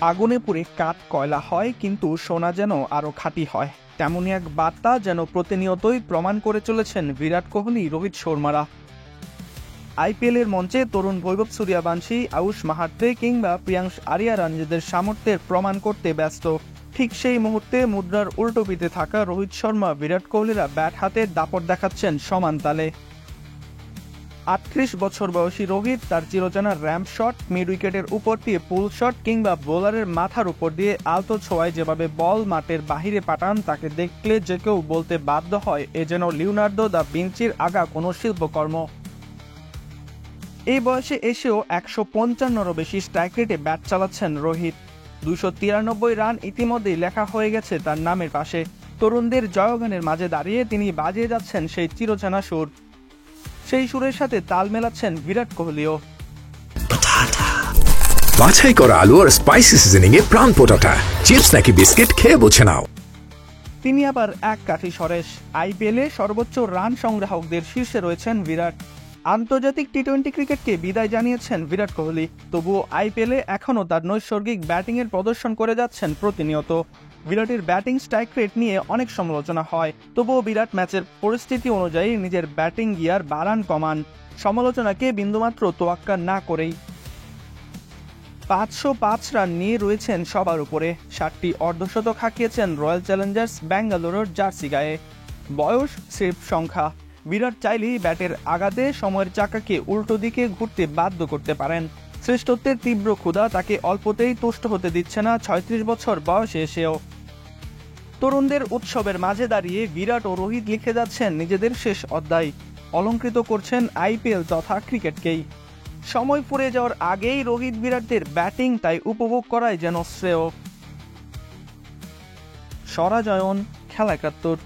আগুনে পুড়ে কাঠ কয়লা হয়, কিন্তু সোনা যেন আরও খাঁটি হয়। তেমনই এক বার্তা যেন প্রতিনিয়তই প্রমাণ করে চলেছেন বিরাট কোহলি, রোহিত শর্মারা। আইপিএলের মঞ্চে তরুণ বৈভব সূর্যবংশী, আয়ুষ মাহাত্রে কিংবা প্রিয়াংশ আরিয়ারা নিজেদের সামর্থ্যের প্রমাণ করতে ব্যস্ত। ঠিক সেই মুহূর্তে মুদ্রার উল্টো পিঠে থাকা রোহিত শর্মা, বিরাট কোহলিরা ব্যাট হাতে দাপট দেখাচ্ছেন সমান তালে। ৩৮ বছর বয়সী রোহিত তার চিরচেনা র্যাম্প শট, মিড উইকেটের উপর দিয়ে পুল শট কিংবা বোলারের মাথার উপর দিয়ে আলতো ছোঁয়ায় যেভাবে বল মাঠের বাহিরে পাঠান, তাকে দেখলে যে কেউ বলতে বাধ্য হয় এ যেন লিওনার্দো দা ভিঞ্চির আগা কোনো শিল্পকর্ম। এই বয়সে এসেও ১৫৫রও বেশি স্ট্রাইক রেটে ব্যাট চালাচ্ছেন রোহিত। ২৯৩ রান ইতিমধ্যেই লেখা হয়ে গেছে তার নামের পাশে। তরুণদের জয়গানের মাঝে দাঁড়িয়ে তিনি বাজিয়ে যাচ্ছেন সেই চিরচেনা সুর। সেই সুরের সাথে তাল মেলাচ্ছেন বিরাট কোহলিও। বাছাই করা আলু আর স্পাইসি সিজনিং এ প্রাণ পোটাটা চিপস নাকি বিস্কিট খেয়ে বুঝে নাও। তিনি আবার এক কাঠি সরেশ। আইপিএলে সর্বোচ্চ রান সংগ্রাহকদের শীর্ষে রয়েছেন বিরাট। আন্তর্জাতিক টি-20 ক্রিকেটকে বিদায় জানিয়েছেন বিরাট কোহলি, তবুও আইপিএলে এখনও তার নৈসর্গিক ব্যাটিংয়ের প্রদর্শন করে যাচ্ছেন প্রতিনিয়ত। বিরাটের ব্যাটিং স্ট্রাইক রেট নিয়ে অনেক সমালোচনা হয়, তবুও বিরাট ম্যাচের পরিস্থিতি অনুযায়ী নিজের ব্যাটিং গিয়ার বাড়ান কমান, সমালোচনাকে বিন্দুমাত্র তোয়াক্কা না করেই। ৫০৫ রান নিয়ে রয়েছেন সবার উপরে। ৭টি অর্ধশতক হাঁকিয়েছেন রয়্যাল চ্যালেঞ্জার্স ব্যাঙ্গালোরের জার্সি গায়ে। বয়স স্রেফ সংখ্যা। বিরাট চাইলেই ব্যাটের আঘাতে সময়ের চাকাকে উল্টো দিকে ঘুরতে বাধ্য করতে পারেন। শ্রেষ্ঠত্বের তীব্র ক্ষুধা তাকে অল্পতেই তুষ্ট হতে দিচ্ছে না ৩৬ বছর বয়সে এসেও। তরুণদের উৎসবের মাঝে দাঁড়িয়ে বিরাট ও রোহিত লিখে যাচ্ছেন নিজেদের শেষ অধ্যায়। অলঙ্কৃত করছেন আইপিএল তথা ক্রিকেটকেই। সময় ফুরিয়ে যাওয়ার আগেই রোহিত বিরাটদের ব্যাটিং তাই উপভোগ করাই যেন শ্রেয়। সরাজয়ন, খেলা ৭১।